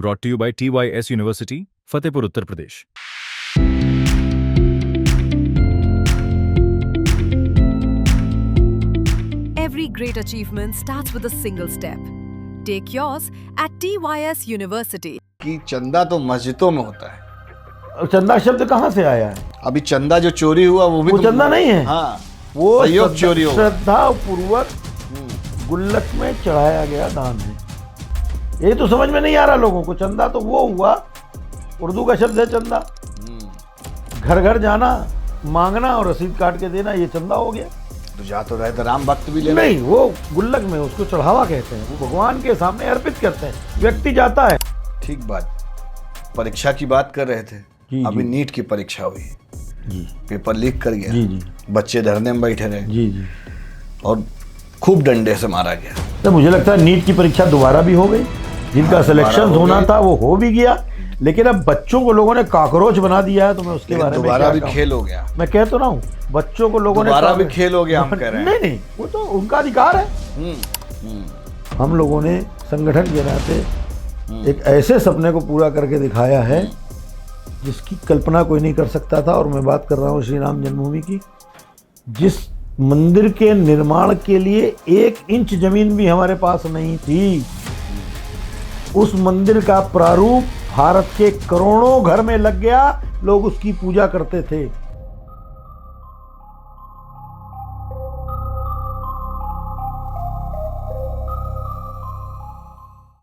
brought to you by TYS University, Fatehpur, Uttar Pradesh. Every great achievement starts with a single step. Take yours at TYS University. कि चंदा तो मस्जिदों में होता है। चंदा शब्द कहाँ से आया है? अभी चंदा जो चोरी हुआ वो भी वो चंदा नहीं है। हाँ, वो सहयोग चोरी हुआ। श्रद्धा पूर्वक गुल्लक में चढ़ाया गया दान है। ये तो समझ में नहीं आ रहा लोगों को। चंदा तो वो हुआ, उर्दू का शब्द है चंदा। घर घर जाना, मांगना और रसीद काट के देना, ये चंदा हो गया। तो जा तो रहे थे राम भक्त भी लेना। नहीं, वो गुल्लक में उसको चढ़ावा कहते हैं, वो भगवान के सामने अर्पित करते हैं। व्यक्ति जाता है। ठीक बात। परीक्षा की बात कर रहे थे। जी, अभी जी। नीट की परीक्षा हुई, जी पेपर लीक कर गया। जी जी बच्चे धरने में बैठे रहे जी जी। और खूब डंडे से मारा गया। तो मुझे लगता है नीट की परीक्षा दोबारा भी हो गई। जिनका हाँ, सिलेक्शन दोबारा हो होना गई। था वो हो भी गया, लेकिन अब बच्चों को लोगों ने कॉकरोच बना दिया है। तो मैं उसके लेकिन बारे में दोबारा क्या भी कहूं? खेल हो गया। मैं कह तो रहा हूँ, बच्चों को लोगों ने दोबारा भी खेल हो गया हम कह रहे हैं। नहीं नहीं, वो तो उनका अधिकार है। हम लोगों ने संगठन के नाते एक ऐसे सपने को पूरा करके दिखाया है जिसकी कल्पना कोई नहीं कर सकता था। और मैं बात कर रहा हूँ श्री राम जन्मभूमि की। जिस मंदिर के निर्माण के लिए 1 इंच जमीन भी हमारे पास नहीं थी, उस मंदिर का प्रारूप भारत के करोड़ों घर में लग गया। लोग उसकी पूजा करते थे।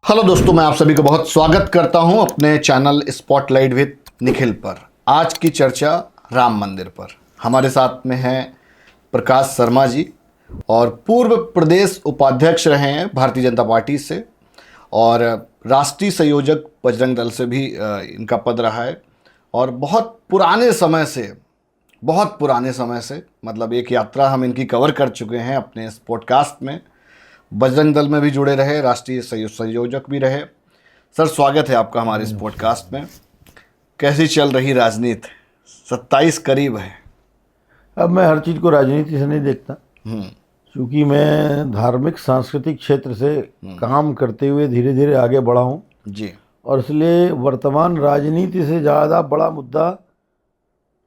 हेलो दोस्तों, मैं आप सभी को बहुत स्वागत करता हूं अपने चैनल स्पॉटलाइट विद निखिल पर। आज की चर्चा राम मंदिर पर। हमारे साथ में हैं प्रकाश शर्मा जी, और पूर्व प्रदेश उपाध्यक्ष रहे हैं भारतीय जनता पार्टी से, और राष्ट्रीय संयोजक बजरंग दल से भी इनका पद रहा है। और बहुत पुराने समय से मतलब एक यात्रा हम इनकी कवर कर चुके हैं अपने इस पॉडकास्ट में। बजरंग दल में भी जुड़े रहे, राष्ट्रीय संयोजक भी रहे। सर, स्वागत है आपका हमारे इस पॉडकास्ट में। कैसी चल रही राजनीति? 27 करीब है। अब मैं हर चीज़ को राजनीति से नहीं देखता, क्योंकि मैं धार्मिक सांस्कृतिक क्षेत्र से काम करते हुए धीरे धीरे आगे बढ़ा हूँ जी। और इसलिए वर्तमान राजनीति से ज़्यादा बड़ा मुद्दा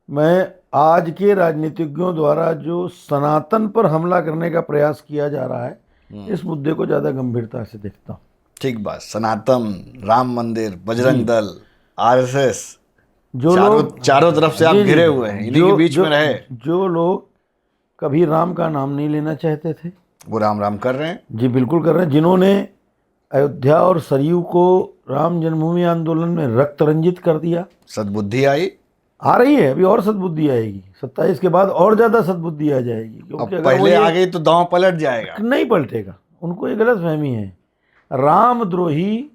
मैं आज के राजनीतिज्ञों द्वारा जो सनातन पर हमला करने का प्रयास किया जा रहा है, इस मुद्दे को ज़्यादा गंभीरता से देखता हूँ। ठीक बात। सनातन, राम मंदिर, बजरंग दल, आरएसएस, जो लोग चारों तरफ से आप जी, घिरे हुए हैं, इन्हीं के बीच में रहे। जो लोग कभी राम का नाम नहीं लेना चाहते थे, वो राम राम कर रहे हैं। जी बिल्कुल कर रहे हैं। जिन्होंने अयोध्या और सरयू को राम जन्मभूमि आंदोलन में रक्त रंजित कर दिया। सद्बुद्धि आई, आ रही है, अभी और सद्बुद्धि आएगी। 27 के बाद और ज़्यादा सद्बुद्धि आ जाएगी, अब क्योंकि अगर पहले आ गई तो दांव पलट जाएगा। नहीं पलटेगा। उनको ये गलत फहमी है। रामद्रोही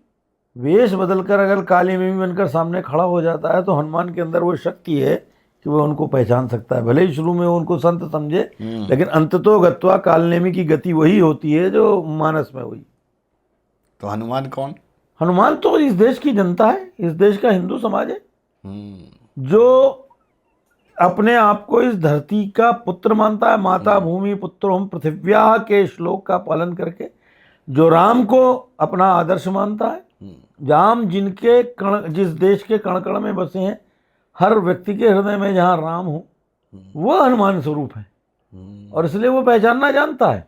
वेश बदलकर अगर काली मेमी बनकर सामने खड़ा हो जाता है तो हनुमान के अंदर वो शक्ति है कि वह उनको पहचान सकता है। भले ही शुरू में वो उनको संत समझे, लेकिन अंततो गत्वा कालनेमी की गति वही होती है जो मानस में हुई। तो हनुमान कौन? हनुमान तो इस देश की जनता है, इस देश का हिंदू समाज है, जो अपने आप को इस धरती का पुत्र मानता है। माता भूमि पुत्रोहम पृथिव्या के श्लोक का पालन करके जो राम को अपना आदर्श मानता है। राम जिनके कण, जिस देश के कण कण में बसे हैं, हर व्यक्ति के हृदय में जहाँ राम हो, वह हनुमान स्वरूप है। और इसलिए वो पहचानना जानता है।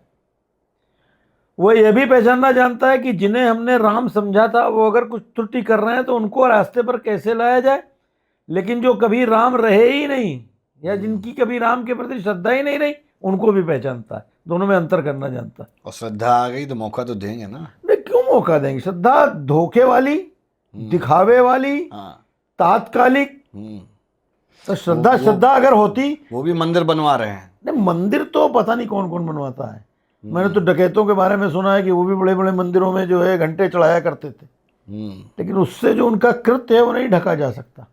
वो ये भी पहचानना जानता है कि जिन्हें हमने राम समझा था वो अगर कुछ त्रुटि कर रहे हैं तो उनको रास्ते पर कैसे लाया जाए। लेकिन जो कभी राम रहे ही नहीं, या जिनकी कभी राम के प्रति श्रद्धा ही नहीं रही, उनको भी पहचानता है। दोनों में अंतर करना जानता है। और श्रद्धा आ गई तो मौका तो देंगे ना। नहीं, क्यों मौका देंगे? श्रद्धा धोखे वाली, दिखावे वाली, तात्कालिक। तो श्रद्धा अगर होती, वो भी मंदिर बनवा रहे हैं। नहीं, मंदिर तो पता नहीं कौन कौन बनवाता है। मैंने तो डकैतों के बारे में सुना है कि वो भी बड़े बड़े मंदिरों में जो है घंटे चढ़ाया करते थे। लेकिन उससे जो उनका कृत्य है वो नहीं ढका जा सकता।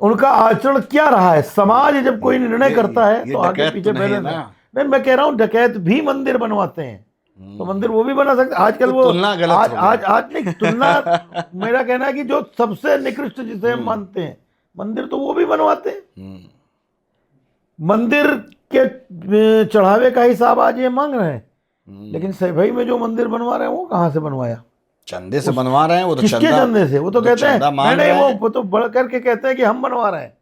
उनका आचरण क्या रहा है? समाज जब कोई निर्णय करता है तो आगे पीछे पहले नहीं, मैं कह रहा हूँ डकैत भी मंदिर बनवाते हैं, तो मंदिर वो भी बना सकते। आजकल वो तुलना गलत हो गई। आज नहीं, तुलना मेरा कहना है कि जो सबसे निकृष्ट जिसे हम मानते हैं मंदिर, तो वो भी बनवाते हैं। मंदिर के चढ़ावे का हिसाब आज ये मांग रहे हैं, लेकिन सैफई में जो मंदिर बनवा रहे हैं वो कहाँ से बनवाया? चंदे से बनवा रहे हैं, वो तो किसके चंदा चंदे से? वो तो वो तो कहते हैं चंदा मांग नहीं रहे हैं। वो तो बढ़ करके कहते हैं कि हम बनवा रहे हैं।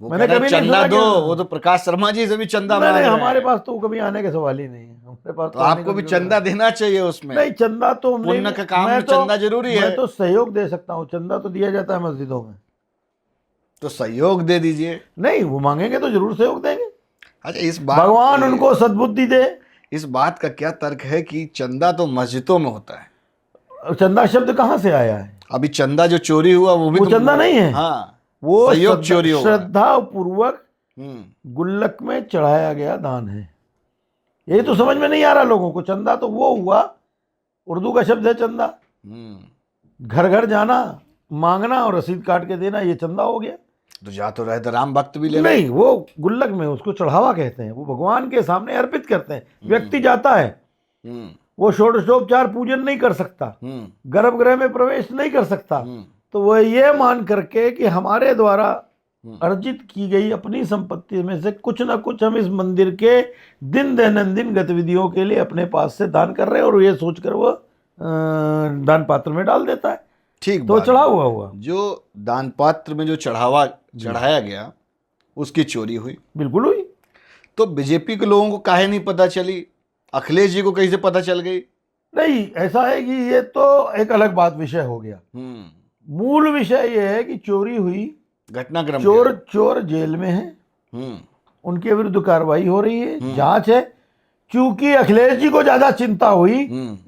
वो मैंने कह रहे हैं कभी नहीं चंदा सुना दो, कि- वो तो प्रकाश शर्मा जी से भी चंदा नहीं मांग नहीं, रहे हमारे हैं। पास तो कभी आने का सवाल ही नहीं है। हमारे पास तो आने आपको का भी जो- चंदा देना चाहिए उसमें। नहीं, चंदा तो हमने पुण्य भी- का काम मैं में चंदा जरूरी है। मैं तो सहयोग दे सकता हूँ, चंदा तो दिया जाता है मस्जिदों में। तो सहयोग दे दीजिए। नहीं, वो मांगेंगे तो जरूर सहयोग देंगे। अच्छा, इस बात भगवान उनको सद्बुद्धि दे। इस बात का क्या तर्क है कि चंदा तो मस्जिदों में होता है? चंदा शब्द कहाँ से आया है? अभी चंदा जो चोरी हुआ वो भी वो तो चंदा नहीं है। हाँ, वो सहयोग चोरी हुआ। श्रद्धा पूर्वक हम्म गुल्लक में चढ़ाया गया दान है। यही तो समझ में नहीं आ रहा लोगों को। चंदा तो वो हुआ, उर्दू का शब्द है चंदा। घर घर जाना, मांगना और रसीद काट के देना, ये चंदा हो गया। तो जा तो रहे थे राम भक्त भी लेना। नहीं, वो गुल्लक में, उसको चढ़ावा कहते हैं। वो भगवान के सामने अर्पित करते हैं। व्यक्ति जाता है, हम्म वो षोडशोपचार पूजन नहीं कर सकता, हम्म गर्भगृह में प्रवेश नहीं कर सकता। हम्म तो वह ये मान करके कि हमारे द्वारा अर्जित की गई अपनी संपत्ति में से कुछ ना कुछ हम इस मंदिर के दिन दैनंदिन गतिविधियों के लिए अपने पास से दान कर रहे हैं, और ये सोचकर वो दान पात्र में डाल देता है। ठीक तो बात चढ़ा है। हुआ हुआ जो दान पात्र में जो चढ़ाया गया उसकी चोरी हुई, बिल्कुल हुई। तो बीजेपी के लोगों को काहे नहीं पता चली? अखिलेश जी को कैसे पता चल गई? नहीं, ऐसा है कि ये तो एक अलग बात विषय हो गया। मूल विषय ये है कि चोरी हुई, घटनाक्रम चोर जेल में है, हम्म उनके विरुद्ध कार्रवाई हो रही है, जांच है। चूंकि अखिलेश जी को ज्यादा चिंता हुई,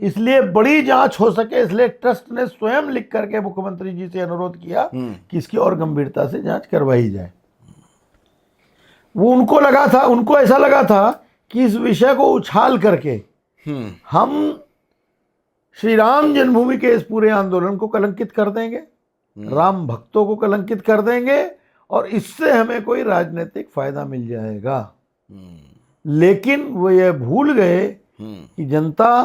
इसलिए बड़ी जांच हो सके, इसलिए ट्रस्ट ने स्वयं लिख करके मुख्यमंत्री जी से अनुरोध किया कि इसकी और गंभीरता से जांच करवाई जाए। वो उनको ऐसा लगा था कि इस विषय को उछाल करके हम श्री राम जन्मभूमि के इस पूरे आंदोलन को कलंकित कर देंगे, राम भक्तों को कलंकित कर देंगे, और इससे हमें कोई राजनीतिक फायदा मिल जाएगा। लेकिन वो ये भूल गए कि जनता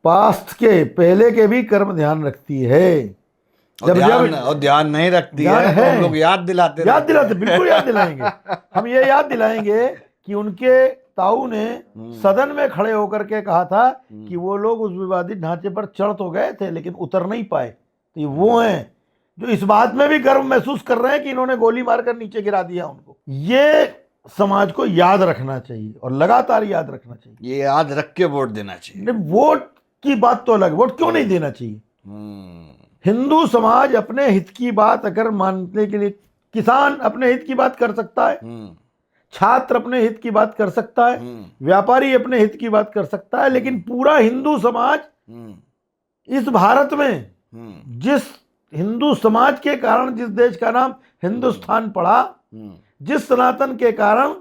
पास्ट के पहले के भी कर्म ध्यान रखती है। और ध्यान नहीं रखती है, तो हम लोग याद दिलाते बिल्कुल याद दिलाएंगे। हम ये याद दिलाएंगे कि उनके ताऊ ने सदन में खड़े होकर के कहा था कि वो लोग उस विवादित ढांचे पर चढ़ तो गए थे लेकिन उतर नहीं पाए। तो ये वो हैं जो इस बात में भी गर्व महसूस कर रहे हैं कि इन्होंने गोली मारकर नीचे गिरा दिया उनको। ये समाज को याद रखना चाहिए और लगातार याद रखना चाहिए। ये याद रख के वोट देना चाहिए। वोट की बात तो अलग, वोट क्यों नहीं देना चाहिए? हिंदू समाज अपने हित की बात अगर मानने के लिए, किसान अपने हित की बात कर सकता है, छात्र अपने हित की बात कर सकता है, व्यापारी अपने हित की बात कर सकता है, लेकिन पूरा हिंदू समाज इस भारत में, जिस हिंदू समाज के कारण जिस देश का नाम हिंदुस्तान पड़ा, जिस सनातन के कारण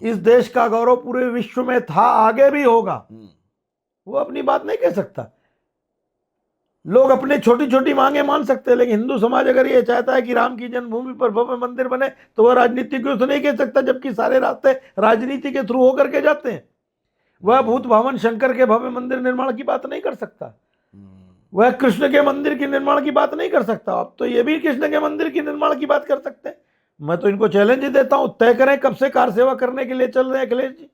इस देश का गौरव पूरे विश्व में था, आगे भी होगा, वो अपनी बात नहीं कह सकता। लोग अपने छोटी छोटी मांगे मान सकते हैं, लेकिन हिंदू समाज अगर ये चाहता है कि राम की जन्मभूमि पर भव्य मंदिर बने, तो वह राजनीति क्यों से नहीं कह सकता, जबकि सारे रास्ते राजनीति के थ्रू होकर के जाते हैं। वह भूत भावन शंकर के भव्य मंदिर निर्माण की बात नहीं कर सकता, वह कृष्ण के मंदिर की निर्माण की बात नहीं कर सकता। अब तो ये भी कृष्ण के मंदिर की निर्माण की बात कर सकते हैं। मैं तो इनको चैलेंज देता हूं, तय करें कब से कार सेवा करने के लिए चल रहे हैं अखिलेश जी।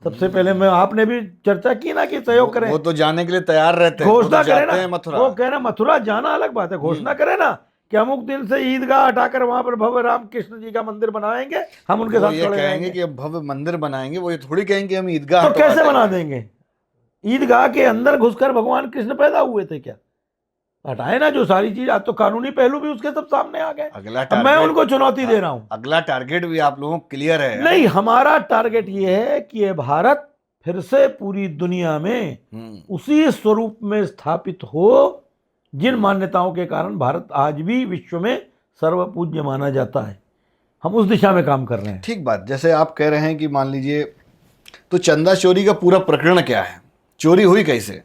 सबसे पहले मैं, आपने भी चर्चा की ना कि सहयोग करें, वो तो जाने के लिए तैयार रहते हैं, घोषणा करें ना। मथुरा। वो कह रहे मथुरा जाना अलग बात है, घोषणा करें ना कि अमुक दिन से ईदगाह हटाकर वहां पर भव्य राम कृष्ण जी का मंदिर बनाएंगे, हम उनके साथ ये कहेंगे कि अब भव्य मंदिर बनाएंगे, वो ये थोड़ी कहेंगे हम ईदगाह। तो कैसे बना देंगे? ईदगाह के अंदर घुसकर भगवान कृष्ण पैदा हुए थे क्या? हटाए ना जो सारी चीज। आज तो कानूनी पहलू भी उसके सब सामने आ गए। अब मैं उनको चुनौती दे रहा हूं। अगला टारगेट भी आप लोगों को क्लियर है? नहीं, हमारा टारगेट ये है कि ये भारत फिर से पूरी दुनिया में उसी स्वरूप में स्थापित हो जिन मान्यताओं के कारण भारत आज भी विश्व में सर्वपूज्य माना जाता है। हम उस दिशा में काम कर रहे हैं। ठीक बात। जैसे आप कह रहे हैं कि मान लीजिए, तो चंदा चोरी का पूरा प्रकरण क्या है? चोरी हुई कैसे?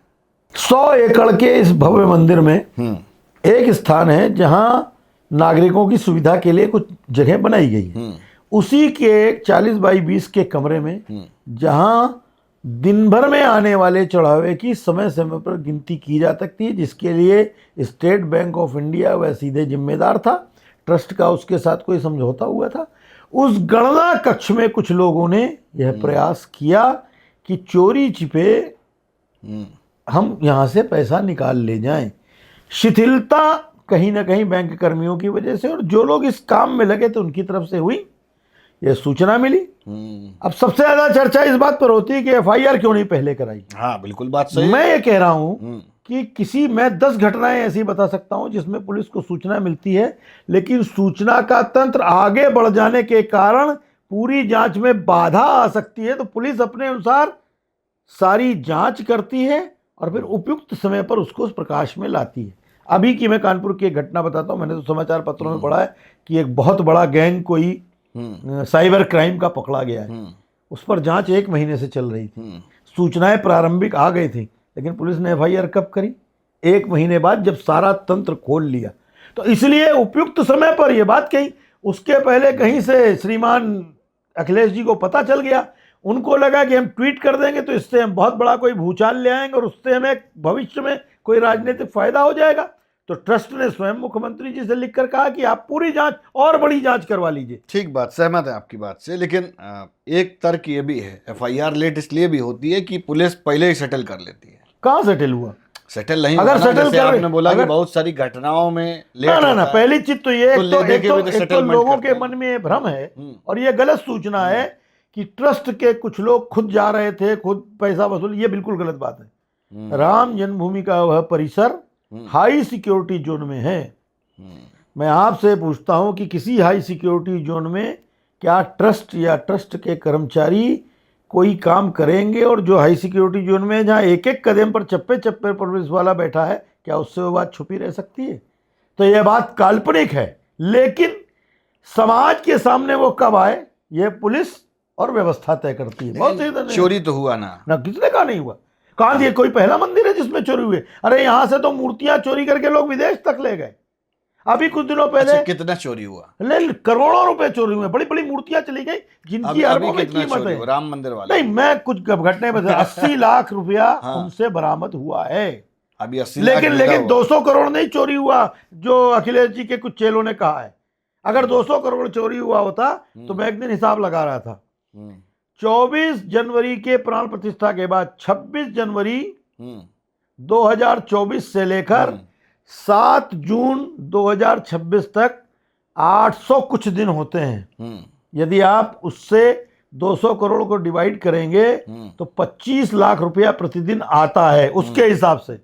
100 एकड़ के इस भव्य मंदिर में एक स्थान है जहां नागरिकों की सुविधा के लिए कुछ जगह बनाई गई है। उसी के 40 बाई 20 के कमरे में, जहां दिन भर में आने वाले चढ़ावे की समय समय पर गिनती की जा सकती है, जिसके लिए स्टेट बैंक ऑफ इंडिया वह सीधे जिम्मेदार था। ट्रस्ट का उसके साथ कोई समझौता हुआ था। उस गणना कक्ष में कुछ लोगों ने यह प्रयास किया कि चोरी छिपे हम यहाँ से पैसा निकाल ले जाएं। शिथिलता कहीं ना कहीं बैंक कर्मियों की वजह से, और जो लोग इस काम में लगे थे उनकी तरफ से हुई। ये सूचना मिली। अब सबसे ज्यादा चर्चा इस बात पर होती है कि एफआईआर क्यों नहीं पहले कराई। हाँ बिल्कुल बात सही। मैं ये कह रहा हूं कि मैं 10 घटनाएं ऐसी बता सकता हूं जिसमें पुलिस को सूचना मिलती है, लेकिन सूचना का तंत्र आगे बढ़ जाने के कारण पूरी जांच में बाधा आ सकती है। तो पुलिस अपने अनुसार सारी जांच करती है और फिर उपयुक्त समय पर उसको प्रकाश में लाती है। अभी की मैं कानपुर की एक घटना बताता हूं। मैंने तो समाचार पत्रों में पढ़ा है कि एक बहुत बड़ा गैंग कोई साइबर क्राइम का पकड़ा गया है। उस पर जांच 1 महीने से चल रही थी। सूचनाएं प्रारंभिक आ गई थी, लेकिन पुलिस ने एफआईआर कब करी? 1 महीने बाद, जब सारा तंत्र खोल लिया। तो इसलिए उपयुक्त समय पर यह बात कही। उसके पहले कहीं से श्रीमान अखिलेश जी को पता चल गया, उनको लगा कि हम ट्वीट कर देंगे तो इससे हम बहुत बड़ा कोई भूचाल ले आएंगे और उससे हमें भविष्य में कोई राजनीतिक फायदा हो जाएगा। तो ट्रस्ट ने स्वयं मुख्यमंत्री जी से लिखकर कहा कि आप पूरी जांच और बड़ी जांच करवा लीजिए। ठीक बात, सहमत है आपकी बात से। लेकिन एक तर्क ये भी है, एफआईआर लेट इसलिए भी होती है कि पुलिस पहले ही सेटल कर लेती है। कहाँ सेटल हुआ? सेटल नहीं अगर हुआ ना, सेटल जैसे कर आपने बोला कि बहुत सारी घटनाओं में लेट ना होता है। पहली चीज तो ये, तो एक तो लेने के भी तो settlement लोगों करते के हैं। मन में ये भ्रम है और ये गलत सूचना है कि ट्रस्ट के कुछ लोग खुद जा रहे थे, खुद पैसा वसूल। ये बिल्कुल गलत बात है। राम जन्मभूमि का वह परिसर हाई सिक्योरिटी जोन में है। मैं आपसे पूछता हूं कि किसी हाई सिक्योरिटी जोन में क्या ट्रस्ट या ट्रस्ट के कर्मचारी कोई काम करेंगे? और जो हाई सिक्योरिटी जोन में, जहां एक एक कदम पर चप्पे चप्पे पर पुलिस वाला बैठा है, क्या उससे वो बात छुपी रह सकती है? तो यह बात काल्पनिक है, लेकिन समाज के सामने वो कब आए, ये पुलिस और व्यवस्था तय करती है। बहुत सही। चोरी तो हुआ ना किसने कहा नहीं हुआ? कहां ये कोई पहला मंदिर है जिसमें चोरी हुई? अरे यहां से तो मूर्तियां चोरी करके लोग विदेश तक ले गए। अभी कुछ दिनों पहले अच्छा, कितना चोरी हुआ? करोड़ों रुपए चोरी हुए। बड़ी बड़ी मूर्तियां चली गई जिनकी अरबों में कीमत है। राम मंदिर वाले नहीं, मैं कुछ घटने बता 80 लाख रुपया उनसे बरामद हुआ है अभी। 80 लाख लेकिन 200 करोड़ नहीं चोरी हुआ, जो अखिलेश जी के कुछ चेलों ने कहा है। अगर 200 करोड़ चोरी हुआ होता तो मैं एक दिन हिसाब लगा रहा था। 24 जनवरी के प्राण प्रतिष्ठा के बाद 26 जनवरी 2024 से लेकर 7 जून 2026 तक 800 कुछ दिन होते हैं। यदि आप उससे 200 करोड़ को डिवाइड करेंगे तो 25 लाख रुपया प्रतिदिन आता है। उसके हिसाब से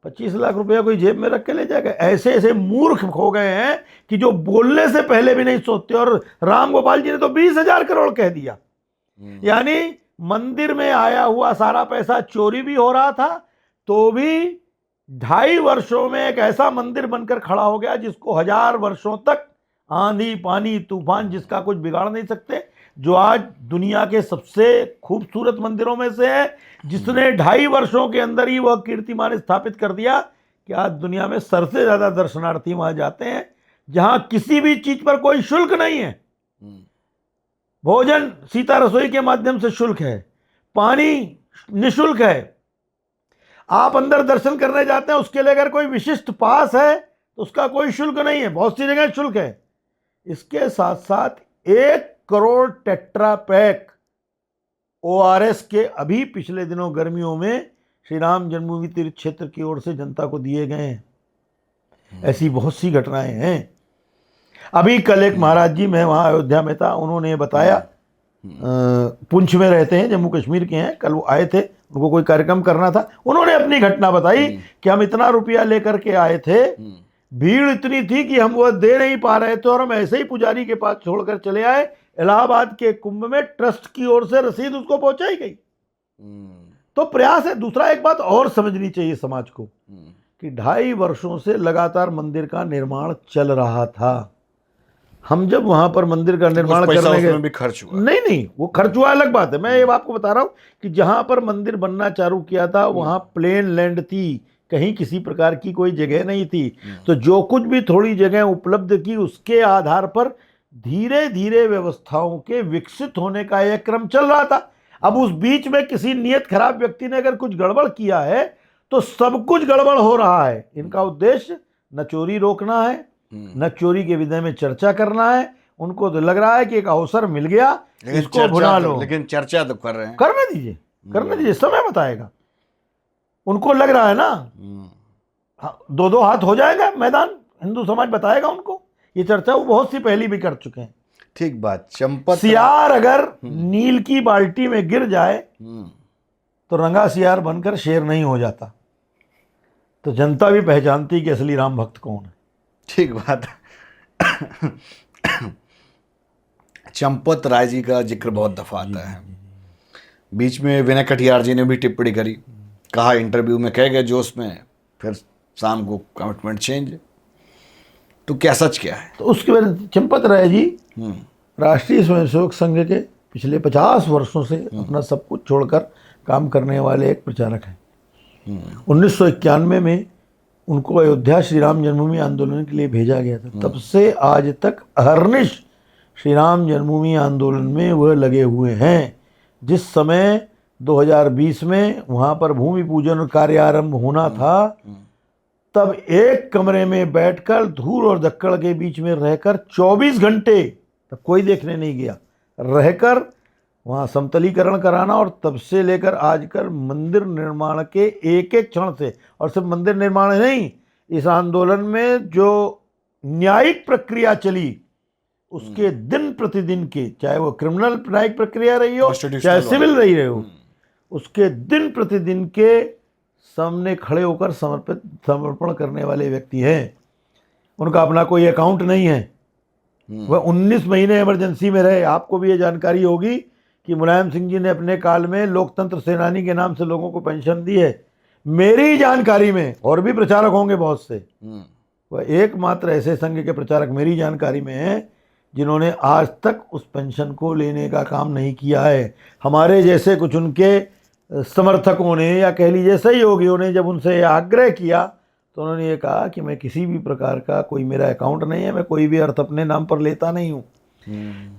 25 लाख रुपया कोई जेब में रख के ले जाएगा? ऐसे ऐसे मूर्ख हो गए हैं कि जो बोलने से पहले भी नहीं सोचते। और राम गोपाल जी ने तो 20,000 करोड़ कह दिया। यानी मंदिर में आया हुआ सारा पैसा चोरी भी हो रहा था, तो भी 2.5 वर्षों में एक ऐसा मंदिर बनकर खड़ा हो गया जिसको 1000 वर्षों तक आंधी पानी तूफान जिसका कुछ बिगाड़ नहीं सकते। जो आज दुनिया के सबसे खूबसूरत मंदिरों में से है, जिसने 2.5 वर्षों के अंदर ही वह कीर्तिमान स्थापित कर दिया कि आज दुनिया में सर से ज्यादा दर्शनार्थी वहां जाते हैं, जहां किसी भी चीज पर कोई शुल्क नहीं है। भोजन सीता रसोई के माध्यम से शुल्क है, पानी निशुल्क है। आप अंदर दर्शन करने जाते हैं, उसके लिए अगर कोई विशिष्ट पास है तो उसका कोई शुल्क नहीं है। बहुत सी जगह शुल्क है। इसके साथ साथ 1 करोड़ टेट्रा पैक ORS के अभी पिछले दिनों गर्मियों में श्री राम जन्मभूमि तीर्थ क्षेत्र की ओर से जनता को दिए गए हैं। ऐसी बहुत सी घटनाएं हैं। अभी कल एक महाराज जी, मैं वहाँ अयोध्या में था, उन्होंने बताया, पुंछ में रहते हैं, जम्मू कश्मीर के हैं। कल वो आए थे, उनको कोई कार्यक्रम करना था। उन्होंने अपनी घटना बताई कि हम इतना रुपया लेकर के आए थे, भीड़ इतनी थी कि हम वो दे नहीं पा रहे थे और हम ऐसे ही पुजारी के पास छोड़कर चले आए। इलाहाबाद के कुंभ में ट्रस्ट की ओर से रसीद उसको पहुंचाई गई। तो प्रयास है। दूसरा, एक बात और समझनी चाहिए समाज को कि 2.5 वर्षों से लगातार मंदिर का निर्माण चल रहा था। हम जब वहां पर मंदिर का निर्माण करने गए, भी खर्च हुआ। नहीं, वो खर्च हुआ अलग बात है। मैं ये आपको बता रहा हूं कि जहां पर मंदिर बनना चालू किया था वहां प्लेन लैंड थी, कहीं किसी प्रकार की कोई जगह नहीं थी। तो जो कुछ भी थोड़ी जगह उपलब्ध की, उसके आधार पर धीरे धीरे व्यवस्थाओं के विकसित होने का एक क्रम चल रहा था। अब उस बीच में किसी नियत खराब व्यक्ति ने अगर कुछ गड़बड़ किया है तो सब कुछ गड़बड़ हो रहा है। इनका उद्देश्य न चोरी रोकना है, न चोरी के विषय में चर्चा करना है। उनको तो लग रहा है कि एक अवसर मिल गया, इसको भुना लो। लेकिन चर्चा तो कर रहे हैं। करने दीजिए, समय बताएगा। उनको लग रहा है ना, दो दो हाथ हो जाएगा मैदान, हिंदू समाज बताएगा उनको। ये चर्चा वो बहुत सी पहली भी कर चुके हैं। ठीक बात। चंपत सियार अगर नील की बाल्टी में गिर जाए तो रंगा सियार बनकर शेर नहीं हो जाता। तो जनता भी पहचानती कि असली राम भक्त कौन है। ठीक बात। चंपत राय जी का जिक्र बहुत दफा आता है। बीच में विनय कटियार जी ने भी टिप्पणी करी, कहा इंटरव्यू में कह गए जोश में, फिर शाम को कमिटमेंट चेंज। तो क्या सच क्या है? तो उसके बाद चंपत राय जी राष्ट्रीय स्वयंसेवक संघ के पिछले 50 वर्षों से अपना सब कुछ छोड़कर काम करने वाले एक प्रचारक हैं। 1991 में उनको अयोध्या श्री राम जन्मभूमि आंदोलन के लिए भेजा गया था। तब से आज तक अहर्निश श्री राम जन्मभूमि आंदोलन में वह लगे हुए हैं। जिस समय 2020 में वहाँ पर भूमि पूजन कार्य आरंभ होना था, तब एक कमरे में बैठकर धूल और धक्कड़ के बीच में रहकर 24 घंटे, तब कोई देखने नहीं गया, रहकर वहाँ समतलीकरण कराना, और तब से लेकर आजकल मंदिर निर्माण के एक एक क्षण से, और सिर्फ मंदिर निर्माण नहीं, इस आंदोलन में जो न्यायिक प्रक्रिया चली उसके दिन प्रतिदिन के, चाहे वो क्रिमिनल न्यायिक प्रक्रिया रही हो चाहे सिविल रही हो, उसके दिन प्रतिदिन के सामने खड़े होकर समर्पण करने वाले व्यक्ति हैं। उनका अपना कोई अकाउंट नहीं है। वह 19 महीने इमरजेंसी में रहे। आपको भी ये जानकारी होगी कि मुलायम सिंह जी ने अपने काल में लोकतंत्र सेनानी के नाम से लोगों को पेंशन दी है। मेरी जानकारी में, और भी प्रचारक होंगे बहुत से, वह एकमात्र ऐसे संघ के प्रचारक मेरी जानकारी में हैं जिन्होंने आज तक उस पेंशन को लेने का काम नहीं किया है। हमारे जैसे कुछ उनके समर्थकों ने, या कह लीजिए सहयोगियों ने, जब उनसे आग्रह किया तो उन्होंने ये कहा कि मैं किसी भी प्रकार का कोई मेरा अकाउंट नहीं है, मैं कोई भी अर्थ अपने नाम पर लेता नहीं हूँ।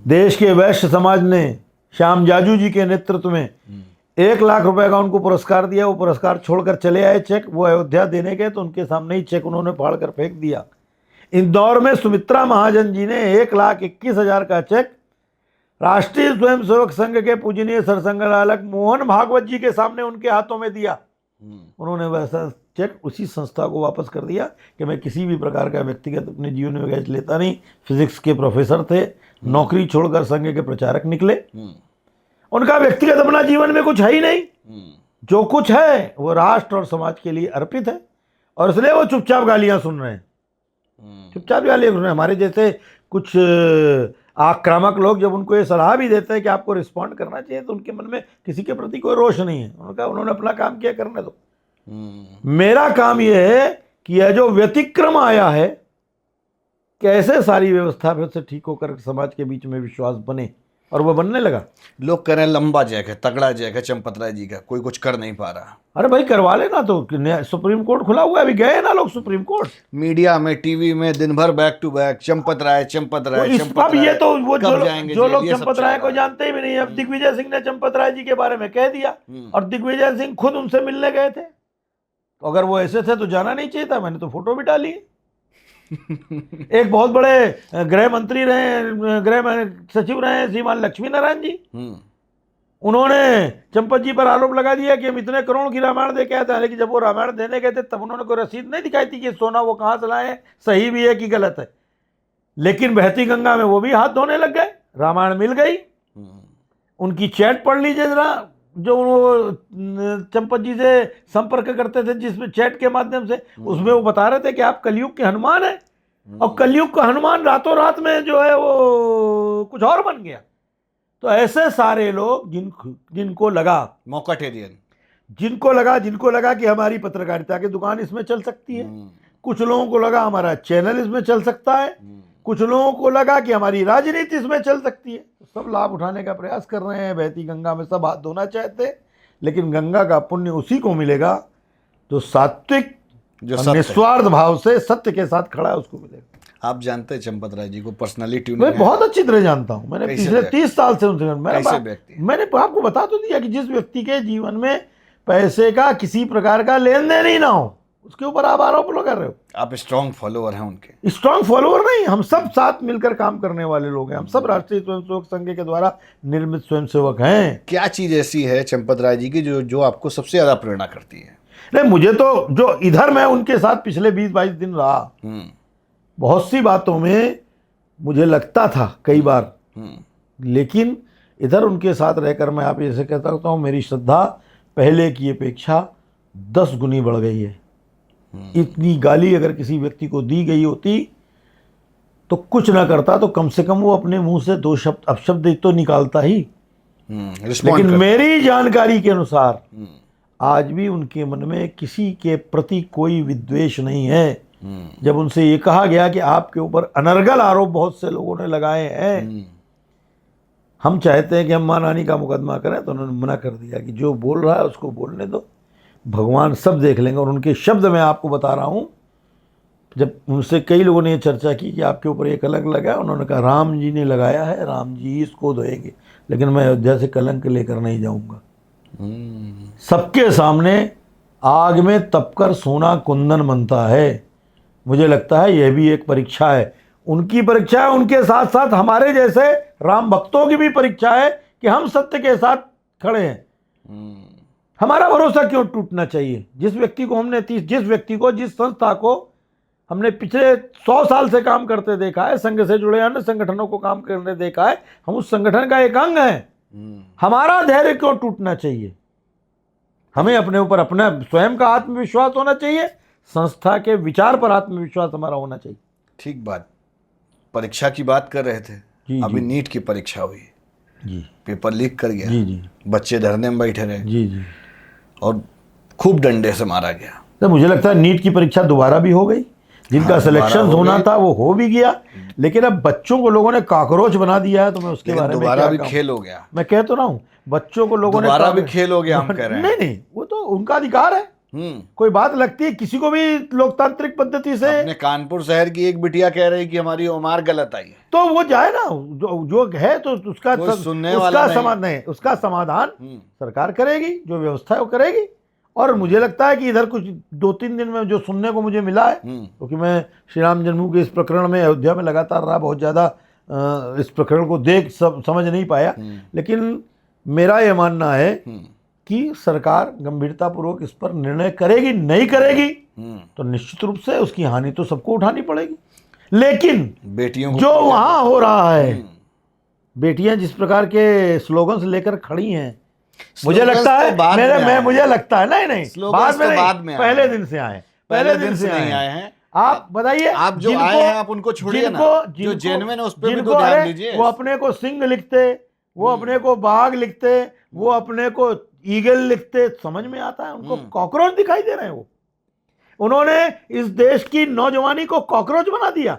देश के वैश्य समाज ने श्याम जाजू जी के नेतृत्व में 1 लाख रुपए का उनको पुरस्कार दिया। वो पुरस्कार छोड़कर चले आए चेक, वो अयोध्या देने गए तो उनके सामने ही चेक उन्होंने फाड़ कर फेंक दिया। इंदौर में सुमित्रा महाजन जी ने 1,21,000 का चेक राष्ट्रीय स्वयंसेवक संघ के पूजनीय सरसंघचालक मोहन भागवत जी के सामने उनके हाथों में दिया। उन्होंने वैसा चेक उसी संस्था को वापस कर दिया कि मैं किसी भी प्रकार का व्यक्तिगत अपने जीवन में गैस लेता नहीं। फिजिक्स के प्रोफेसर थे, नौकरी छोड़कर संघ के प्रचारक निकले। उनका व्यक्तिगत अपना जीवन में कुछ है ही नहीं। जो कुछ है वो राष्ट्र और समाज के लिए अर्पित है, और इसलिए वो चुपचाप गालियां सुन रहे हैं। चुपचाप गालियां सुन रहे हैं। हमारे जैसे कुछ आक्रामक लोग जब उनको ये सलाह भी देते हैं कि आपको रिस्पॉन्ड करना चाहिए, तो उनके मन में किसी के प्रति कोई रोष नहीं है। उन्होंने अपना काम किया, करने दो। मेरा काम यह है कि यह जो व्यतिक्रम आया है, कैसे सारी व्यवस्था फिर से ठीक होकर समाज के बीच में विश्वास बने, और वह बनने लगा। लोग कह रहे हैं लंबा जैक है, तगड़ा जैक है चंपत राय जी का, कोई कुछ कर नहीं पा रहा। अरे भाई करवा लेना, तो सुप्रीम कोर्ट खुला हुआ है, अभी गए ना लोग सुप्रीम कोर्ट। मीडिया में, टीवी में दिन भर back to back Champat Rai Champat Rai Champat Rai. ये तो वो जो लोग चंपत राय को जानते भी नहीं। अब दिग्विजय सिंह ने चंपत राय जी के बारे में कह दिया, और दिग्विजय सिंह खुद उनसे मिलने गए थे। तो अगर वो ऐसे थे तो जाना नहीं चाहिए था। मैंने तो फोटो भी डाली। एक बहुत बड़े गृह मंत्री रहे, गृह सचिव रहे श्रीमान लक्ष्मी नारायण जी, उन्होंने चंपत जी पर आरोप लगा दिया कि हम इतने करोड़ की रामायण दे के आए थे। लेकिन जब वो रामायण देने गए थे तब उन्होंने कोई रसीद नहीं दिखाई थी कि सोना वो कहाँ से लाए, सही भी है कि गलत है। लेकिन बहती गंगा में वो भी हाथ धोने लग गए। रामायण मिल गई। उनकी चैट पढ़ लीजिए जरा, जो वो चंपत जी से संपर्क करते थे, जिसमें चैट के माध्यम से, उसमें वो बता रहे थे कि आप कलयुग के हनुमान हैं, और कलयुग का हनुमान रातों रात में जो है वो कुछ और बन गया। तो ऐसे सारे लोग जिनको लगा मौकाटेरियन, जिनको लगा कि हमारी पत्रकारिता की दुकान इसमें चल सकती है, कुछ लोगों को लगा हमारा चैनल इसमें चल सकता है, कुछ लोगों को लगा कि हमारी राजनीति इसमें चल सकती है, सब लाभ उठाने का प्रयास कर रहे हैं। बहती गंगा में सब हाथ धोना चाहते, लेकिन गंगा का पुण्य उसी को मिलेगा जो सात्विक, जो निस्वार्थ भाव से सत्य के साथ खड़ा है, उसको मिलेगा। आप जानते हैं चंपत राय जी को पर्सनैलिटी? मैं बहुत अच्छी तरह जानता हूं। मैंने पिछले 30 साल से उनसे मैंने आपको बता तो दिया कि जिस व्यक्ति के जीवन में पैसे का किसी प्रकार का लेन देन ही ना हो, उसके ऊपर आप आरोप लगा रहे हो। आप स्ट्रॉन्ग फॉलोअर हैं उनके? स्ट्रॉन्ग फॉलोअर नहीं, हम सब साथ मिलकर काम करने वाले लोग हैं। हम सब राष्ट्रीय स्वयंसेवक संघ के द्वारा निर्मित स्वयंसेवक हैं। क्या चीज ऐसी है चंपत राय जी की जो आपको सबसे ज्यादा प्रेरणा करती है? नहीं, मुझे तो जो इधर मैं उनके साथ पिछले 20-22 दिन रहा, बहुत सी बातों में मुझे लगता था कई बार, लेकिन इधर उनके साथ रहकर मैं आप ऐसे कहता हूँ, मेरी श्रद्धा पहले की अपेक्षा 10 गुनी बढ़ गई है। इतनी गाली अगर किसी व्यक्ति को दी गई होती तो कुछ ना करता तो कम से कम वो अपने मुंह से 2 शब्द अपशब्द तो निकालता ही। लेकिन मेरी जानकारी के अनुसार आज भी उनके मन में किसी के प्रति कोई विद्वेष नहीं है। जब उनसे ये कहा गया कि आपके ऊपर अनर्गल आरोप बहुत से लोगों ने लगाए हैं, हम चाहते हैं कि हम मानहानि का मुकदमा करें, तो उन्होंने मना कर दिया कि जो बोल रहा है उसको बोलने दो, भगवान सब देख लेंगे। और उनके शब्द मैं आपको बता रहा हूँ, जब उनसे कई लोगों ने ये चर्चा की कि आपके ऊपर ये कलंक लगा, उन्होंने कहा राम जी ने लगाया है, राम जी इसको धोएंगे, लेकिन मैं अयोध्या से कलंक लेकर नहीं जाऊंगा। सबके सामने आग में तपकर सोना कुंदन बनता है। मुझे लगता है यह भी एक परीक्षा है, उनकी परीक्षा है, उनके साथ साथ हमारे जैसे राम भक्तों की भी परीक्षा है कि हम सत्य के साथ खड़े हैं। हमारा भरोसा क्यों टूटना चाहिए? जिस व्यक्ति को हमने जिस संस्था को हमने पिछले 100 साल से काम करते देखा है, संघ से जुड़े अन्य संगठनों को काम करने देखा है, हम उस संगठन का एक अंग हैं। हमारा धैर्य क्यों टूटना चाहिए? हमें अपने ऊपर अपना स्वयं का आत्मविश्वास होना चाहिए, संस्था के विचार पर आत्मविश्वास हमारा होना चाहिए। ठीक बात। परीक्षा की बात कर रहे थे, अभी नीट की परीक्षा हुई जी, पेपर लीक कर गया जी, बच्चे धरने में बैठे रहे जी, और खूब डंडे से मारा गया। तो मुझे लगता है नीट की परीक्षा दोबारा भी हो गई, जिनका सिलेक्शन होना था वो हो भी गया, लेकिन अब बच्चों को लोगों ने कॉकरोच बना दिया है। तो मैं उसके बारे में दोबारा भी खेल हो गया। मैं कह तो रहा हूँ, बच्चों को लोगों ने दोबारा भी खेल हो गया, हम कह रहे हैं। नहीं, वो तो उनका अधिकार है। कोई बात लगती है किसी को भी लोकतांत्रिक पद्धति से। अपने कानपुर शहर की एक बिटिया कह रही कि हमारी उमार गलत आई है, तो वो जाए ना, जो है तो उसका उसका समाधान सरकार करेगी, जो व्यवस्था है वो करेगी। और मुझे लगता है कि इधर कुछ 2-3 दिन में जो सुनने को मुझे मिला है, क्योंकि मैं श्री राम जन्मभूमि के इस प्रकरण में अयोध्या में लगातार रहा, बहुत ज़्यादा इस प्रकरण को देख समझ नहीं पाया, लेकिन मेरा ये मानना है कि सरकार गंभीरतापूर्वक इस पर निर्णय करेगी। नहीं करेगी तो निश्चित रूप से उसकी हानि तो सबको उठानी पड़ेगी। लेकिन बेटियों जो वहां हो रहा है, बेटियां जिस प्रकार के स्लोगन्स लेकर खड़ी हैं, मुझे लगता है मुझे लगता है नहीं बाद में पहले दिन से आए, पहले दिन से नहीं आए हैं। आप बताइए, आप जो आए हैं आप उनको छोड़िए ना, जो जेन्युइन है उस पे भी तो ध्यान दीजिए। वो अपने को सिंह लिखते, वो अपने को बाघ लिखते, वो अपने को ईगल लिखते, समझ में आता है? उनको कॉकरोच दिखाई दे रहे हैं। वो उन्होंने इस देश की नौजवानी को कॉकरोच बना दिया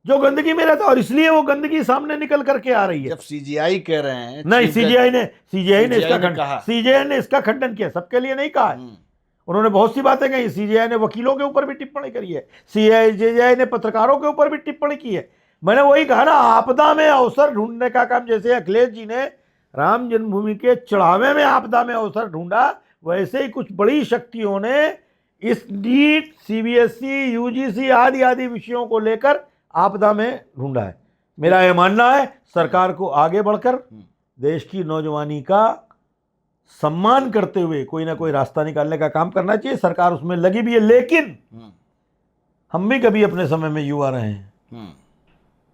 जो गंदगी में रहता है, और इसलिए वो गंदगी सामने निकल करके आ रही है। जब सीजीआई कह रहे हैं, नहीं, सीजीआई ने इसका खंडन किया, सबके लिए नहीं कहा है। उन्होंने बहुत सी बातें कही। सीजीआई ने वकीलों के ऊपर भी टिप्पणी करी है, सीजीआई ने पत्रकारों के ऊपर भी टिप्पणी की है। मैंने वही कहा ना, आपदा में अवसर ढूंढने का काम जैसे अखिलेश जी ने राम जन्मभूमि के चढ़ावे में आपदा में अवसर ढूंढा, वैसे ही कुछ बड़ी शक्तियों ने इस नीट, सीबीएसई, यूजीसी आदि आदि विषयों को लेकर आपदा में ढूंढा है। मेरा यह मानना है सरकार को आगे बढ़कर देश की नौजवानी का सम्मान करते हुए कोई ना कोई रास्ता निकालने का काम करना चाहिए। सरकार उसमें लगी भी है, लेकिन हम भी कभी अपने समय में युवा रहे हैं।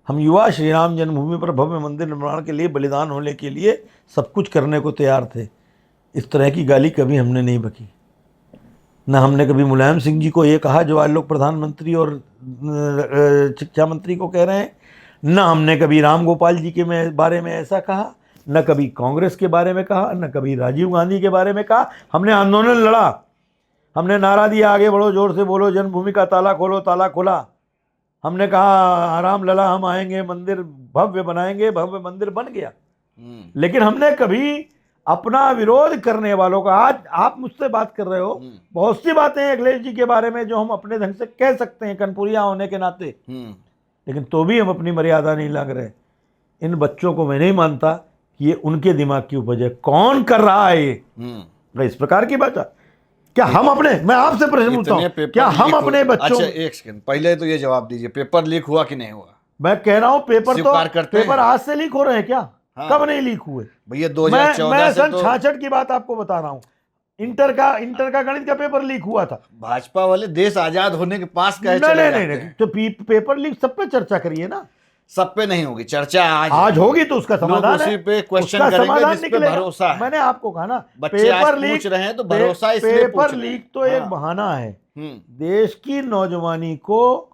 हम युवा श्री राम जन्मभूमि पर भव्य मंदिर निर्माण के लिए बलिदान होने के लिए सब कुछ करने को तैयार थे। इस तरह की गाली कभी हमने नहीं बकी। न हमने कभी मुलायम सिंह जी को ये कहा जो आज लोग प्रधानमंत्री और शिक्षा मंत्री को कह रहे हैं, न हमने कभी राम गोपाल जी के बारे में ऐसा कहा, न कभी कांग्रेस के बारे में कहा, न कभी राजीव गांधी के बारे में कहा। हमने आंदोलन लड़ा, हमने नारा दिया, आगे बढ़ो, जोर से बोलो, जन्मभूमि का ताला खोलो, ताला खोला। हमने कहा राम लला, हम आएंगे, मंदिर भव्य बनाएंगे, भव्य मंदिर बन गया। लेकिन हमने कभी अपना विरोध करने वालों का, आज आप मुझसे बात कर रहे हो, बहुत सी बातें हैं अखिलेश जी के बारे में जो हम अपने ढंग से कह सकते हैं कनपुरिया होने के नाते, लेकिन तो भी हम अपनी मर्यादा नहीं लांघ रहे। इन बच्चों को मैं नहीं मानता कि ये उनके दिमाग की उपज है। कौन कर रहा है ये? इस प्रकार की बात क्या हम अपने, मैं आपसे प्रश्न पूछता हूं, क्या हम अपने बच्चों, अच्छा एक सेकंड पहले तो ये जवाब दीजिए, पेपर लीक हुआ कि नहीं हुआ? मैं कह रहा हूं पेपर आज से लीक हो रहे हैं क्या? कब नहीं लीक हुए भैया? 2014 मैं सन 66 की बात आपको बता रहा हूं। इंटर का गणित का पेपर लीक हुआ था। भाजपा वाले देश आजाद होने के पास कहे नहीं चले नहीं जाते नहीं हैं। तो पेपर लीक सब पे चर्चा करिए ना। सब पे नहीं होगी चर्चा, आज होगी तो उसका समाधान लोग उसी है, पे क्वेश्चन उसका करेंगे समाधान जिस पे निकलेगा। भरोसा है। मैंने आपको कहा ना, बच्चे आज पूछ रहे हैं तो भरोसा इसलिए पेपर पूछ रहे हैं। लीक तो एक हाँ। बहाना है। हम्म, देश की नौजवानी को,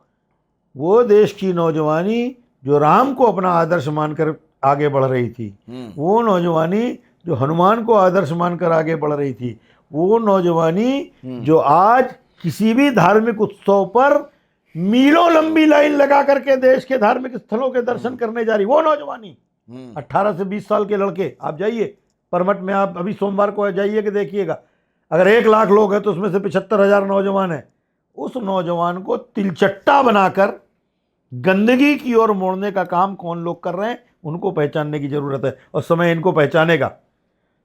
वो देश की नौजवानी जो राम को अपना आदर्श मानकर आगे बढ़ रही थी, वो नौजवानी जो हनुमान को आदर्श मानकर आगे बढ़ रही थी, वो नौजवानी जो आज किसी भी धार्मिक उत्सव पर मीलों लंबी लाइन लगा करके देश के धार्मिक स्थलों के दर्शन करने जा रही, वो नौजवानी 18 से 20 साल के लड़के, आप जाइए परमठ में, आप अभी सोमवार को जाइए कि देखिएगा, अगर 1 लाख लोग हैं तो उसमें से 75,000 नौजवान हैं। उस नौजवान को तिलचट्टा बनाकर गंदगी की ओर मोड़ने का काम कौन लोग कर रहे हैं, उनको पहचानने की जरूरत है, और समय इनको पहचानेगा।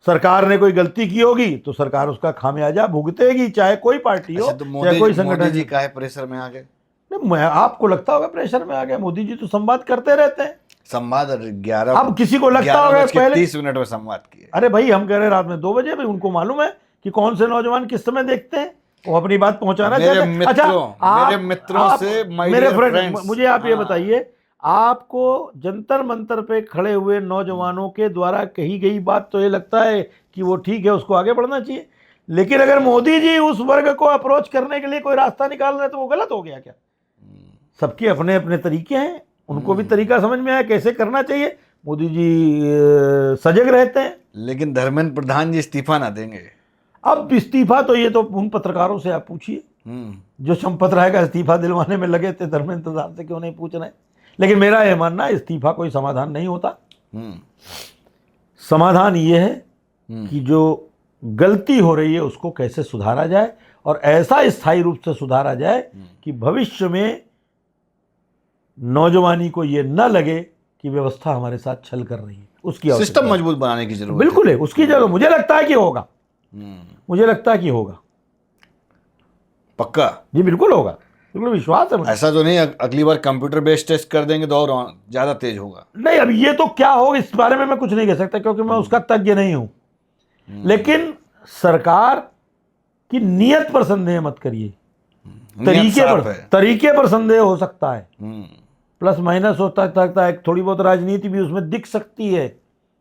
सरकार ने कोई गलती की होगी तो सरकार उसका खामियाजा भुगतेगी, चाहे कोई पार्टी हो, अच्छा, तो चाहे कोई मोदी संगठन। जी काहे प्रेशर में आ गए? आपको लगता होगा प्रेशर में आ गया, मोदी जी तो संवाद करते रहते हैं। संवाद 11 अब किसी को लगता होगा पहले 30 मिनट में संवाद किए। अरे भाई, हम कह रहे रात में 2 बजे, भाई उनको मालूम है कि कौन से नौजवान किस समय देखते हैं, वो अपनी बात पहुंचाना चाहते हैं। मेरे मित्रों से, मेरे फ्रेंड, मुझे आप ये बताइए, आपको जंतर मंतर पे खड़े हुए नौजवानों के द्वारा कही गई बात तो ये लगता है कि वो ठीक है, उसको आगे बढ़ना चाहिए, लेकिन अगर मोदी जी उस वर्ग को अप्रोच करने के लिए कोई रास्ता निकाल रहे हैं तो वो गलत हो गया क्या? सबके अपने अपने तरीके हैं, उनको भी तरीका समझ में आया कैसे करना चाहिए। मोदी जी सजग रहते हैं। लेकिन धर्मेंद्र प्रधान जी इस्तीफा ना देंगे। अब इस्तीफा तो ये तो उन पत्रकारों से आप पूछिए जो चंपत राय का इस्तीफा दिलवाने में लगे थे, धर्मेंद्र प्रधान से क्यों नहीं पूछ रहे। लेकिन मेरा यह मानना है इस्तीफा कोई समाधान नहीं होता। समाधान ये है कि जो गलती हो रही है उसको कैसे सुधारा जाए, और ऐसा स्थायी रूप से सुधारा जाए कि भविष्य में नौजवानी को ये न लगे कि व्यवस्था हमारे साथ छल कर रही है। उसकी सिस्टम मजबूत बनाने की जरूरत बिल्कुल है, उसकी जरूरत मुझे लगता है कि होगा। मुझे लगता है कि होगा, पक्का जी बिल्कुल होगा, बिल्कुल विश्वास है मुझे। ऐसा तो नहीं अगली बार कंप्यूटर बेस्ड टेस्ट कर देंगे तो और ज्यादा तेज होगा? नहीं, अब ये तो क्या होगा इस बारे में मैं कुछ नहीं कह सकता, क्योंकि मैं उसका तज्ञ नहीं हूं। लेकिन सरकार की नीयत पर संदेह मत करिए, तरीके पर संदेह हो सकता है, प्लस माइनस होता सकता है, थोड़ी बहुत राजनीति भी उसमें दिख सकती है,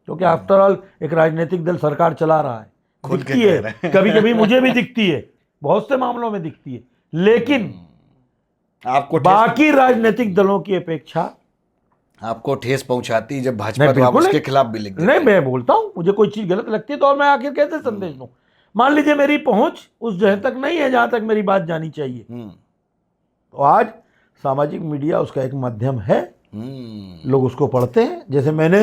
क्योंकि आफ्टर ऑल एक राजनीतिक दल सरकार चला रहा है, दिखती है, कभी कभी मुझे भी दिखती है, बहुत से मामलों में दिखती है, लेकिन आपको बाकी राजनीतिक दलों की अपेक्षा आपको ठेस पहुंचाती है जब भाजपा तो आप उसके खिलाफ भी लिख देते हैं। नहीं, मैं बोलता हूं, मुझे कोई चीज गलत लगती है तो और मैं आखिर कैसे संदेश दूं। मान लीजिए मेरी पहुंच उस जगह तक नहीं है जहां तक मेरी बात जानी चाहिए, तो आज सामाजिक मीडिया उसका एक माध्यम है, लोग उसको पढ़ते हैं। जैसे मैंने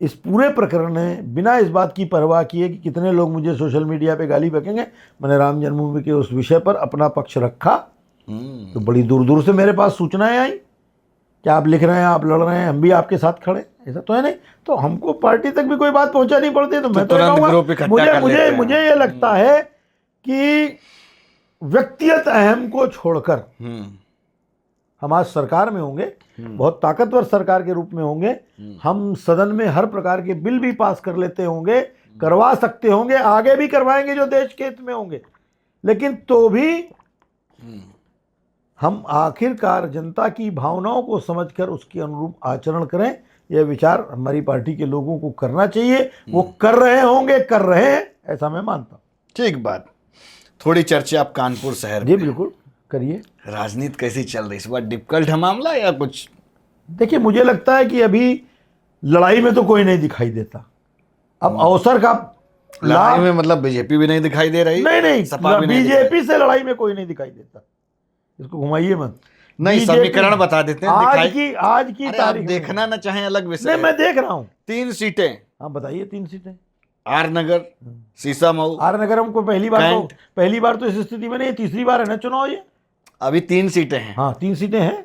इस पूरे प्रकरण में बिना इस बात की परवाह किए कि कितने लोग मुझे सोशल मीडिया पे गाली बकेंगे, मैंने राम जन्मभूमि के उस विषय पर अपना पक्ष रखा, तो बड़ी दूर दूर से मेरे पास सूचनाएं आई कि आप लिख रहे हैं, आप लड़ रहे हैं, हम भी आपके साथ खड़े। ऐसा तो है नहीं, तो हमको पार्टी तक भी कोई बात पहुंचानी पड़ती है तो मैं तो कहूँगा, मुझे ये लगता है कि व्यक्तिगत अहम को छोड़कर हम आज सरकार में होंगे, बहुत ताकतवर सरकार के रूप में होंगे, हम सदन में हर प्रकार के बिल भी पास कर लेते होंगे, करवा सकते होंगे, आगे भी करवाएंगे जो देश के हित में होंगे, लेकिन तो भी हम आखिरकार जनता की भावनाओं को समझकर उसके अनुरूप आचरण करें। यह विचार हमारी पार्टी के लोगों को करना चाहिए, वो कर रहे होंगे, कर रहे हैं, ऐसा मैं मानता हूँ। ठीक बात। थोड़ी चर्चा आप कानपुर शहर जी बिल्कुल करिए। राजनीति कैसी चल रही इस बार? डिफिकल्ट है मामला या कुछ? देखिए, मुझे लगता है कि अभी लड़ाई में तो कोई नहीं दिखाई देता। अब अवसर का लड़ाई में मतलब बीजेपी भी नहीं दिखाई दे रही? नहीं, बीजेपी से लड़ाई में कोई नहीं दिखाई देता, इसको घुमाइए मत। नहीं, समीकरण बता देते हैं। आज की तारीख देखना ना चाहे अलग विषय। नहीं, मैं देख रहा हूँ। 3 सीटें। हाँ बताइए, 3 सीटें। आर नगर, सीसामऊ। आर नगर हमको पहली बार तो इस स्थिति में नहीं, तीसरी बार है ना चुनाव ये। अभी 3 सीटें हैं। हाँ 3 सीटें हैं।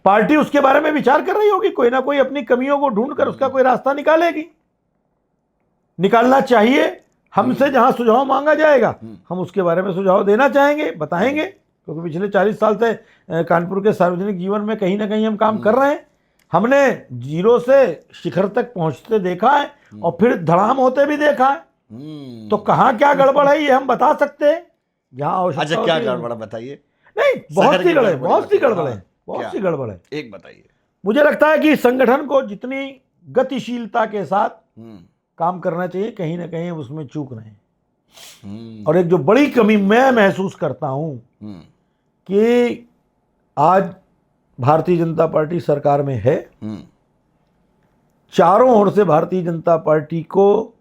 पार्टी उसके बारे में विचार कर रही होगी, कोई ना कोई अपनी कमियों को ढूंढकर उसका कोई रास्ता निकालेगी, निकालना चाहिए। हमसे जहां सुझाव मांगा जाएगा हम उसके बारे में सुझाव देना चाहेंगे, बताएंगे, क्योंकि पिछले 40 साल से कानपुर के सार्वजनिक जीवन में कहीं ना कहीं हम काम कर रहे हैं। हमने जीरो से शिखर तक पहुंचते देखा है और फिर धड़ाम होते भी देखा है। तो कहाँ क्या गड़बड़ है ये हम बता सकते हैं, जहाँ आवश्यकता अच्छा, क्या होती है। गड़बड़ बताइए। नहीं, शहर बहुत की सी गड़बड़ है, गड़बड़ बहुत सी बताइए। गड़बड़ है, हाँ, बहुत क्या? सी गड़बड़ है। एक बताइए। मुझे लगता है कि संगठन को जितनी गतिशीलता के साथ हम्म, काम करना चाहिए, कहीं ना कहीं उसमें चूक रहे हैं। हम्म, और एक जो बड़ी कमी मैं महसूस करता हूं हम्म, कि आज भारतीय जनता पार्टी सरकार में है, हम्म, चारों ओर से भारतीय जनता पार्टी को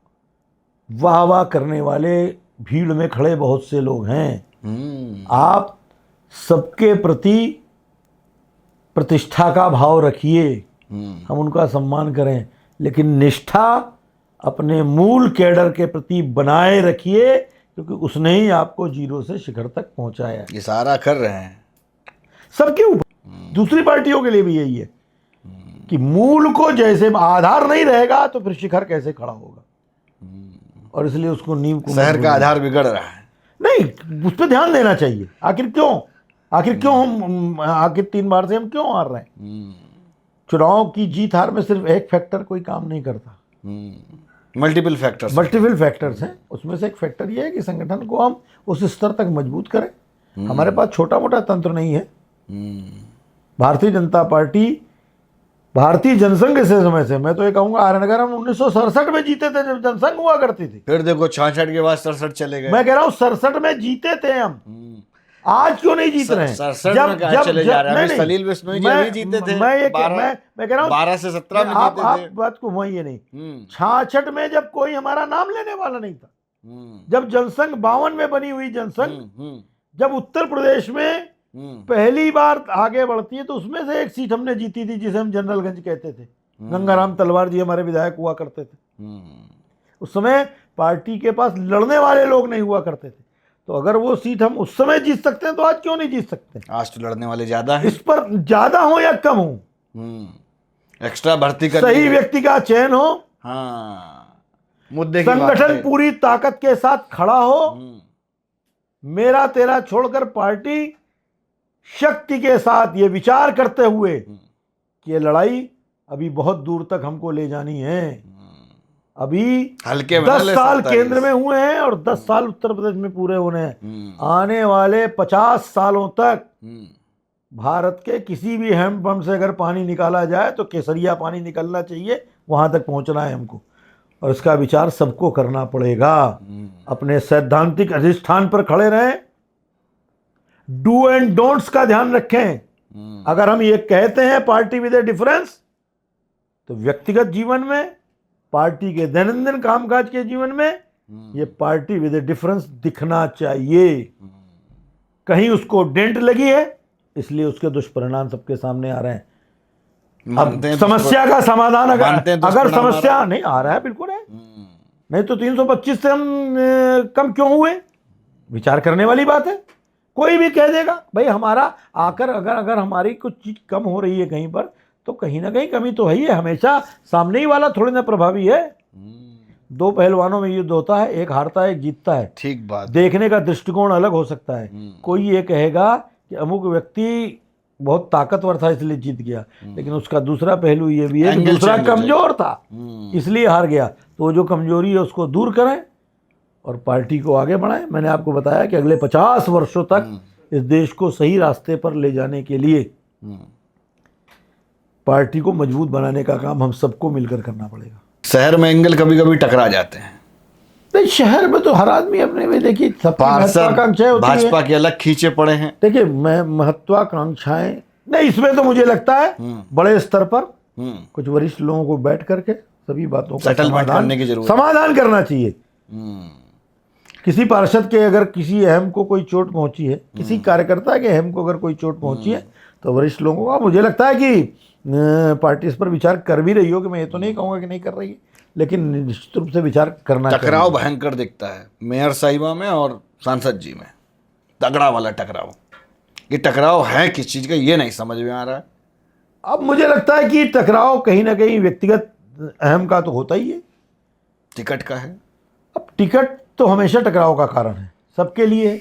वाह वाह करने वाले भीड़ में खड़े बहुत से लोग हैं। आप सबके प्रति प्रतिष्ठा का भाव रखिए, हम उनका सम्मान करें, लेकिन निष्ठा अपने मूल कैडर के प्रति बनाए रखिए, क्योंकि उसने ही आपको जीरो से शिखर तक पहुंचाया है। ये सारा कर रहे हैं। सबके ऊपर, दूसरी पार्टियों के लिए भी यही है कि मूल को जैसे आधार नहीं रहेगा तो फिर शिखर कैसे खड़ा होगा। और इसलिए उसको नींव को शहर का आधार बिगड़ रहा है। नहीं, उस पर ध्यान देना चाहिए। आखिर क्यों हम आखिर 3 बार से हम क्यों हार रहे हैं? चुनाव की जीत हार में सिर्फ एक फैक्टर कोई काम नहीं करता, मल्टीपल फैक्टर्स। मल्टीपल फैक्टर्स हैं। उसमें से एक फैक्टर ये है कि संगठन को हम उस स्तर तक मजबूत करें। हमारे पास छोटा मोटा तंत्र नहीं है। भारतीय जनता पार्टी भारतीय जनसंघ से समय से, मैं तो ये कहूंगा आर्यनगर हम 1967 में जीते थे जब जनसंघ हुआ करती थी। फिर देखो 66 के बाद 67 चले गए। मैं कह रहा हूं 67 में जीते थे हम, आज क्यों नहीं जीत रहे हैं? 67 में कहाँ चले जा रहे हैं? अभी सलील बिश्नोई जी अभी जीते थे। मैं कह रहा हूं 12 से 17 में जीते थे। आप बात को वही नहीं, 66 में जब कोई हमारा नाम लेने वाला नहीं था, जब जनसंघ 52 में बनी हुई जनसंघ जब उत्तर प्रदेश में पहली बार आगे बढ़ती है, तो उसमें से एक सीट हमने जीती थी जिसे हम जनरलगंज कहते थे। गंगाराम तलवार जी हमारे विधायक हुआ करते थे। उस समय पार्टी के पास लड़ने वाले लोग नहीं हुआ करते थे। तो अगर वो सीट हम उस समय जीत सकते हैं तो आज क्यों नहीं जीत सकते? आज तो लड़ने वाले ज्यादा हैं। इस पर ज्यादा हो या कम हो, एक्स्ट्रा भर्ती कर, सही व्यक्ति का चयन हो, हाँ, मुद्दे की बात संगठन है। पूरी ताकत के साथ खड़ा हो, मेरा तेरा छोड़कर पार्टी शक्ति के साथ ये विचार करते हुए कि ये लड़ाई अभी बहुत दूर तक हमको ले जानी है। अभी हल्के में 10 साल केंद्र में हुए हैं और 10 साल उत्तर प्रदेश में पूरे होने हैं। आने वाले 50 सालों तक भारत के किसी भी हैंडपंप से अगर पानी निकाला जाए तो केसरिया पानी निकलना चाहिए, वहां तक पहुंचना है हमको। और इसका विचार सबको करना पड़ेगा। अपने सैद्धांतिक अधिष्ठान पर खड़े रहें, डू एंड डोंट्स का ध्यान रखें। अगर हम ये कहते हैं पार्टी विद ए डिफरेंस, तो व्यक्तिगत जीवन में, पार्टी के दैनंदिन कामकाज के जीवन में ये पार्टी विद ए डिफरेंस दिखना चाहिए। कहीं उसको डेंट लगी है, इसलिए उसके दुष्परिणाम सबके सामने आ रहे हैं। अब समस्या का समाधान अगर समस्या नहीं आ रहा है, बिल्कुल है, नहीं तो 325 से हम कम क्यों हुए? विचार करने वाली बात है। कोई भी कह देगा भाई हमारा आकर अगर हमारी कुछ चीज कम हो रही है कहीं पर, तो कहीं ना कहीं कमी तो है ही है। हमेशा सामने ही वाला थोड़ी ना प्रभावी है। 2 पहलवानों में युद्ध होता है, एक हारता है एक जीतता है। ठीक बात। देखने का दृष्टिकोण अलग हो सकता है। कोई ये कहेगा कि अमुक व्यक्ति बहुत ताकतवर था इसलिए जीत गया, लेकिन उसका दूसरा पहलू ये भी है कि दूसरा कमजोर था इसलिए हार गया। तो जो कमजोरी है उसको दूर करें और पार्टी को आगे बढ़ाएं। मैंने आपको बताया कि अगले 50 वर्षों तक इस देश को सही रास्ते पर ले जाने के लिए पार्टी को मजबूत बनाने का काम हम सबको मिलकर करना पड़ेगा। शहर में एंगल कभी कभी टकरा जाते हैं। नहीं, शहर में तो हर आदमी अपने में, देखिए सबकी महत्वाकांक्षाएं होती है। भाजपा के अलग खींचे पड़े हैं। देखिए मैं महत्वाकांक्षाएं नहीं, इसमें तो मुझे लगता है बड़े स्तर पर कुछ वरिष्ठ लोगों को बैठ करके सभी बातों का समाधान करना चाहिए। किसी पार्षद के अगर किसी अहम को कोई चोट पहुंची है, किसी कार्यकर्ता के अहम को अगर कोई चोट पहुंची है, तो वरिष्ठ लोगों का, मुझे लगता है कि पार्टी इस पर विचार कर भी रही हो, कि मैं ये तो नहीं कहूँगा कि नहीं कर रही है, लेकिन निश्चित रूप से विचार करना चाहिए। टकराव भयंकर दिखता है मेयर साहिबा में और सांसद जी में, तगड़ा वाला टकराव। ये टकराव है किस चीज़ का ये नहीं समझ में आ रहा है। अब मुझे लगता है कि टकराव कहीं ना कहीं व्यक्तिगत अहम का तो होता ही है, टिकट का है। अब टिकट तो हमेशा टकराव का कारण है सबके लिए।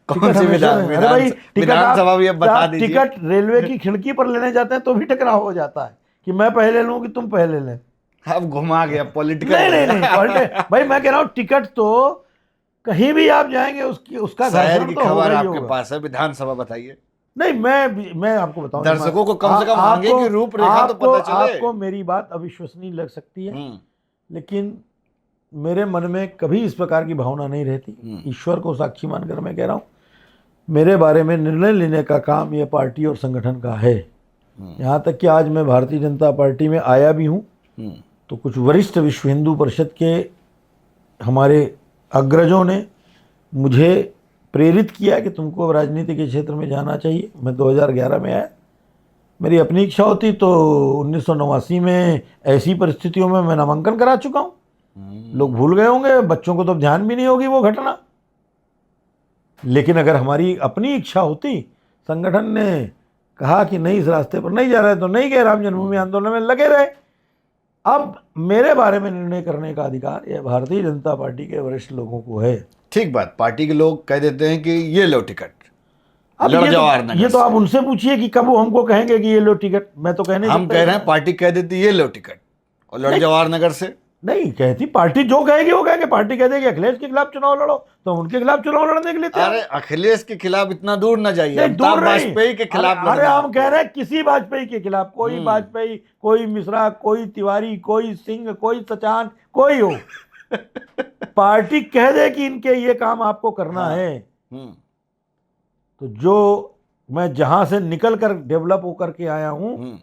कौन सी विधानसभा भी अब बता दीजिए। टिकट रेलवे की खिड़की पर लेने जाते हैं तो भी टकराव हो जाता है कि मैं पहले लूं कि तुम पहले लें। अब घुमा गया पॉलिटिकल। नहीं भाई मैं कह रहा हूँ टिकट तो कहीं भी आप जाएंगे उसका शहर घर्षण की तो खबर होगा ही आपके होगा। पास है, विधानसभा बताइए। नहीं मैं आपको बताऊं, दर्शकों को कम से कम आगे की रूपरेखा तो पता चले। आपको मेरी बात अविश्वसनीय लग सकती है, लेकिन मेरे मन में कभी इस प्रकार की भावना नहीं रहती। ईश्वर को साक्षी मानकर मैं कह रहा हूं, मेरे बारे में निर्णय लेने का काम ये पार्टी और संगठन का है। यहाँ तक कि आज मैं भारतीय जनता पार्टी में आया भी हूँ तो कुछ वरिष्ठ विश्व हिंदू परिषद के हमारे अग्रजों ने मुझे प्रेरित किया कि तुमको अब राजनीति के क्षेत्र में जाना चाहिए। मैं 2011 में आया, मेरी अपनी इच्छा होती तो 1989 में ऐसी परिस्थितियों में मैं नामांकन करा चुका हूँ। लोग भूल गए होंगे, बच्चों को तो ध्यान भी नहीं होगी वो घटना। लेकिन अगर हमारी अपनी इच्छा होती, संगठन ने कहा कि नहीं इस रास्ते पर नहीं जा रहे तो नहीं गए, राम जन्मभूमि आंदोलन में लगे रहे। अब मेरे बारे में निर्णय करने का अधिकार यह भारतीय जनता पार्टी के वरिष्ठ लोगों को है। ठीक बात, पार्टी के लोग कह देते हैं कि ये लो टिकट, अब ये तो आप उनसे पूछिए कि कब वो हमको कहेंगे कि ये लो टिकट। मैं तो कहने हम कह रहे हैं पार्टी कह देती ये लो टिकट, और लड़ जवाहर नगर से नहीं कहती। पार्टी जो कहेगी वो कहेंगे। पार्टी कह देगी अखिलेश के खिलाफ चुनाव लड़ो तो उनके खिलाफ चुनाव लड़ने के लिए तैयार। अरे अखिलेश के खिलाफ इतना दूर न जाइए, दूर वाजपेयी के खिलाफ। अरे हम कह रहे हैं किसी वाजपेयी के खिलाफ, कोई वाजपेयी, कोई मिश्रा, कोई तिवारी, कोई सिंह, कोई सचान, कोई हो। पार्टी कह दे कि इनके ये काम आपको करना है, तो जो मैं जहां से निकल कर डेवलप होकर के आया हूं,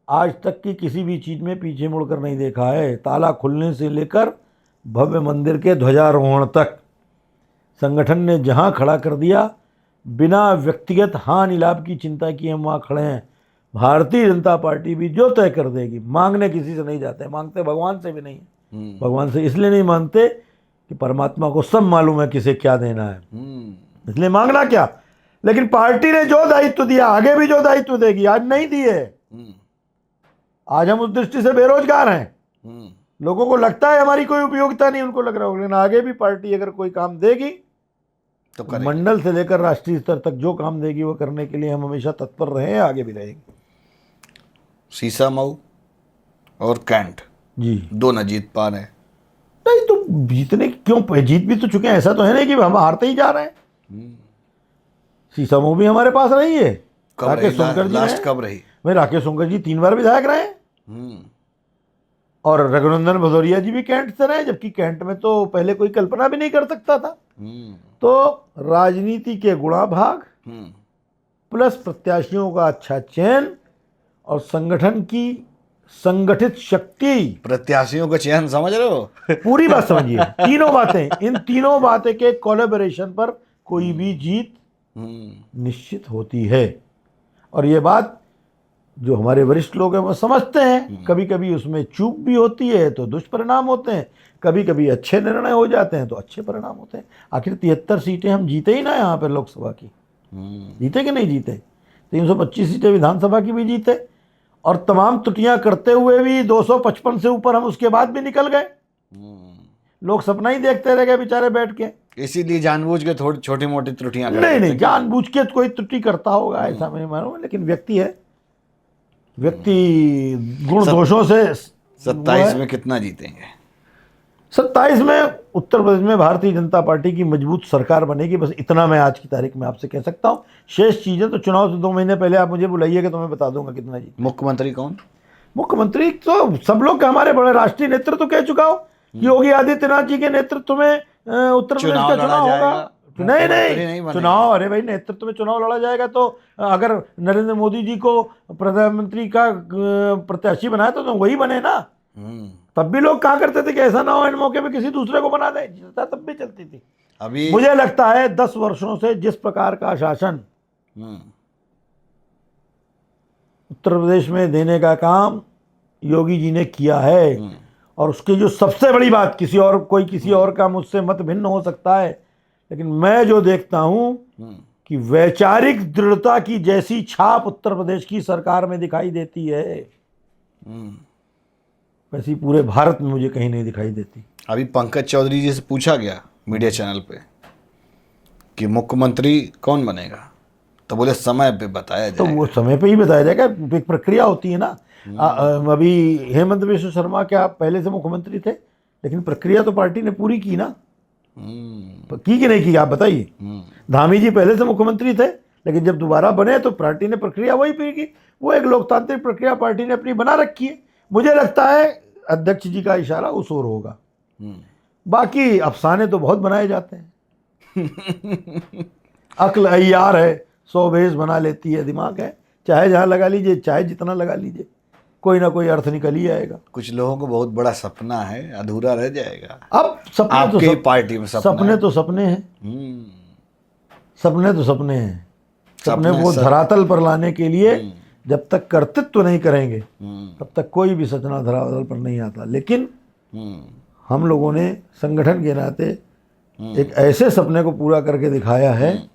आज तक की किसी भी चीज में पीछे मुड़कर नहीं देखा है। ताला खुलने से लेकर भव्य मंदिर के ध्वजारोहण तक संगठन ने जहां खड़ा कर दिया, बिना व्यक्तिगत हानि लाभ की चिंता किए हम वहां खड़े हैं। भारतीय जनता पार्टी भी जो तय कर देगी, मांगने किसी से नहीं जाते, मांगते भगवान से भी नहीं। भगवान से इसलिए नहीं मांगते कि परमात्मा को सब मालूम है किसे क्या देना है, इसलिए मांगना क्या। लेकिन पार्टी ने जो दायित्व दिया, आगे भी जो दायित्व देगी, आज नहीं दिए। आज हम उस दृष्टि से बेरोजगार हैं। लोगों को लगता है हमारी कोई उपयोगिता नहीं, उनको लग रहा होगा। लेकिन आगे भी पार्टी अगर कोई काम देगी तो मंडल से लेकर राष्ट्रीय स्तर तक जो काम देगी वो करने के लिए हम हमेशा तत्पर रहे हैं, आगे भी रहेंगे। सीसा मऊ और कैंट जी दो न जीत पा रहे। नहीं तो जीतने क्यों, जीत भी तो चुके हैं। ऐसा तो है नहीं कि हम हारते ही जा रहे हैं। सीसा मऊ भी हमारे पास रही है। राकेश सोनकर जी लास्ट कब रही? भाई राकेश सोनकर जी 3 बार विधायक रहे, और रघुनंदन भदौरिया जी भी कैंट से रहे, जबकि कैंट में तो पहले कोई कल्पना भी नहीं कर सकता था। तो राजनीति के गुणा भाग प्लस प्रत्याशियों का अच्छा चयन और संगठन की संगठित शक्ति। प्रत्याशियों का चयन समझ रहे हो? पूरी बात समझिए। तीनों बातें, इन तीनों बातें के कोलैबोरेशन पर कोई भी जीत निश्चित होती है। और ये बात जो हमारे वरिष्ठ लोग हैं वो समझते हैं। कभी कभी उसमें चूक भी होती है तो दुष्परिणाम होते हैं, कभी कभी अच्छे निर्णय हो जाते हैं तो अच्छे परिणाम होते हैं। आखिर 73 सीटें हम जीते ही ना यहाँ पर लोकसभा की। जीते कि नहीं जीते? 325 सीटें विधानसभा की भी जीते, और तमाम त्रुटियां करते हुए भी 255 से ऊपर हम उसके बाद भी निकल गए। लोग सपना ही देखते रह गए बेचारे बैठ के। इसीलिए जानबूझ के थोड़ी छोटी मोटी त्रुटियां नहीं जानबूझ के कोई त्रुटि करता होगा ऐसा मैं मानूंगा, लेकिन व्यक्ति है, व्यक्ति गुण दोषों से। 27 में कितना जीतेंगे? 27 में उत्तर प्रदेश में भारतीय जनता पार्टी की मजबूत सरकार बनेगी, बस इतना मैं आज की तारीख में आपसे कह सकता हूँ। शेष चीजें तो चुनाव से 2 महीने पहले आप मुझे बुलाइएगा तो मैं बता दूंगा कितना जीत। मुख्यमंत्री कौन? मुख्यमंत्री तो सब लोग हमारे बड़े राष्ट्रीय नेतृत्व कह चुका हो कि योगी आदित्यनाथ जी के नेतृत्व में उत्तर प्रदेश का चुनाव होगा। नहीं चुनाव, अरे भाई नेतृत्व में चुनाव लड़ा जाएगा तो अगर नरेंद्र मोदी जी को प्रधानमंत्री का प्रत्याशी बनाया तो वही बने ना। तब भी लोग कहा करते थे कि ऐसा ना हो इन मौके पे किसी दूसरे को बना दे, तब भी चलती थी। अभी मुझे लगता है 10 वर्षों से जिस प्रकार का शासन उत्तर प्रदेश में देने का काम योगी जी ने किया है, और उसकी जो सबसे बड़ी बात, कोई किसी और का मुझसे मत भिन्न हो सकता है, लेकिन मैं जो देखता हूं कि वैचारिक दृढ़ता की जैसी छाप उत्तर प्रदेश की सरकार में दिखाई देती है, वैसी पूरे भारत में मुझे कहीं नहीं दिखाई देती। अभी पंकज चौधरी जी से पूछा गया मीडिया चैनल पे कि मुख्यमंत्री कौन बनेगा, तो बोले समय पे बताया तो जाए। वो समय पे ही बताया जाएगा, एक प्रक्रिया होती है ना। अभी हेमंत बिश्व शर्मा क्या पहले से मुख्यमंत्री थे, लेकिन प्रक्रिया तो पार्टी ने पूरी की ना। की कि नहीं की, आप बताइए। धामी जी पहले से मुख्यमंत्री थे, लेकिन जब दोबारा बने तो पार्टी ने प्रक्रिया वही पूरी की। वो एक लोकतांत्रिक प्रक्रिया पार्टी ने अपनी बना रखी है। मुझे लगता है अध्यक्ष जी का इशारा उस ओर होगा। बाकी अफसाने तो बहुत बनाए जाते हैं। अक्ल अय्यार है, 100 भेष बना लेती है, दिमाग है, चाहे जहाँ लगा लीजिए, चाहे जितना लगा लीजिए, कोई ना कोई अर्थ निकल ही आएगा। कुछ लोगों को बहुत बड़ा सपना है, अधूरा रह जाएगा। अब सपने तो आपकी पार्टी में सपने है। तो सपने हैं, सपने तो सपने हैं। सपने सपने को सब- धरातल पर लाने के लिए जब तक कर्तृत्व नहीं करेंगे तब तक कोई भी सपना धरातल पर नहीं आता। लेकिन हम लोगों ने संगठन के नाते एक ऐसे सपने को पूरा करके दिखाया है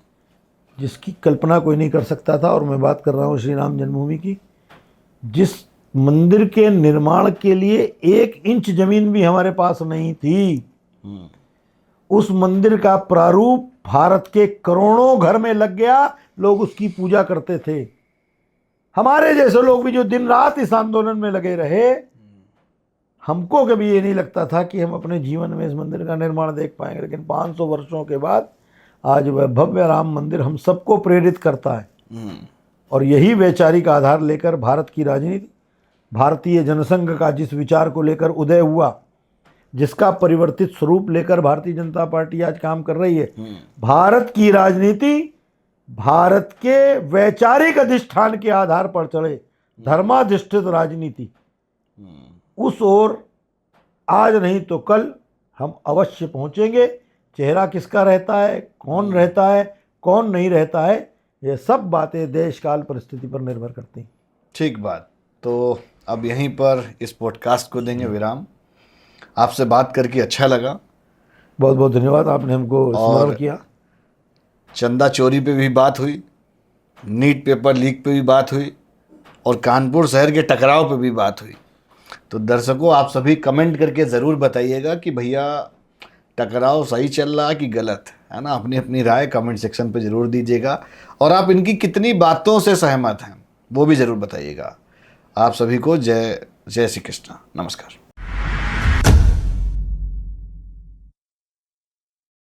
जिसकी कल्पना कोई नहीं कर सकता था। और मैं बात कर रहा हूँ श्री राम जन्मभूमि की। जिस मंदिर के निर्माण के लिए 1 इंच जमीन भी हमारे पास नहीं थी, उस मंदिर का प्रारूप भारत के करोड़ों घर में लग गया, लोग उसकी पूजा करते थे। हमारे जैसे लोग भी जो दिन रात इस आंदोलन में लगे रहे, हमको कभी ये नहीं लगता था कि हम अपने जीवन में इस मंदिर का निर्माण देख पाएंगे। लेकिन 500 वर्षों के बाद आज वह भव्य राम मंदिर हम सबको प्रेरित करता है। और यही वैचारिक आधार लेकर भारत की राजनीति, भारतीय जनसंघ का जिस विचार को लेकर उदय हुआ, जिसका परिवर्तित स्वरूप लेकर भारतीय जनता पार्टी आज काम कर रही है, भारत की राजनीति भारत के वैचारिक अधिष्ठान के आधार पर चले, धर्माधिष्ठित राजनीति, उस ओर आज नहीं तो कल हम अवश्य पहुंचेंगे। चेहरा किसका रहता है, कौन रहता है, कौन नहीं रहता है, ये सब बातें देश काल परिस्थिति पर निर्भर करती हैं। ठीक बात। तो अब यहीं पर इस पॉडकास्ट को देंगे विराम। आपसे बात करके अच्छा लगा। बहुत बहुत धन्यवाद, आपने हमको स्मरण किया। चंदा चोरी पे भी बात हुई, नीट पेपर लीक पे भी बात हुई, और कानपुर शहर के टकराव पे भी बात हुई। तो दर्शकों, आप सभी कमेंट करके ज़रूर बताइएगा कि भैया टकराव सही चल रहा कि गलत है ना। अपनी अपनी राय कमेंट सेक्शन पे ज़रूर दीजिएगा, और आप इनकी कितनी बातों से सहमत हैं वो भी ज़रूर बताइएगा। आप सभी को जय श्री कृष्ण, नमस्कार।